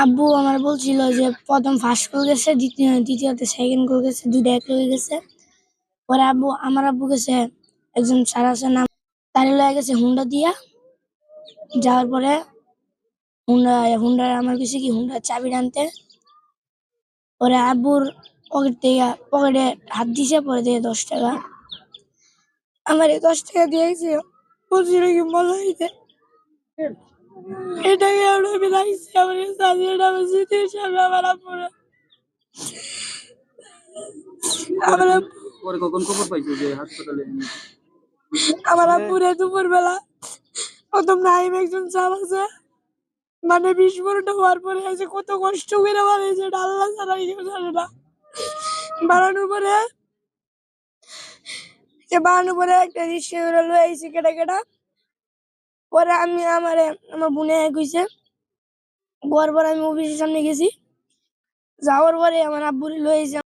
আব্বু আমার বলছিল যে প্রথম ফার্স্ট গোল গেছে, দ্বিতীয়তে সেকেন্ড গোল গেছে, দুইটা এক হয়ে গেছে। পরে আমার আব্বু গেছে, একজন স্যার আছে নাম, তারে লয়ে গেছে হুন্ডা দিয়া। যাওয়ার পরে হুন্ডা আমার কিছু কি হুন্ডার চাবি আনতে। পরে আব্বুর পকেটে হাত দিছে, পরে দিয়ে 10 টাকা আমার 10 টাকা দিয়েছে, বলছিল কি মজা হইতে। এটাকে আমরা মিলাইছি আমার সাজিয়ে আমার স্মৃতি হিসাবে আমার আব্বুরা। আমার পরে কখন খবর পাইছো যে হাসপাতালে আমার আব্বুরে দুপুর বেলা প্রথম নাইম একজন স্যার আছে, মানে বিস্ফোরণটা হওয়ার পরে আছে কত কষ্ট করে বানিয়েছে, এটা আল্লাহ ছাড়া কেউ জানে না। বানানোর পরে একটা রিক্সা করে লয়ে আইছি কেটা। পরে আমার বোনে কইছে, ঘর পরে আমি অফিসের সামনে গেছি, যাওয়ার পরে আমার আব্বুরে লয়ে আইছি।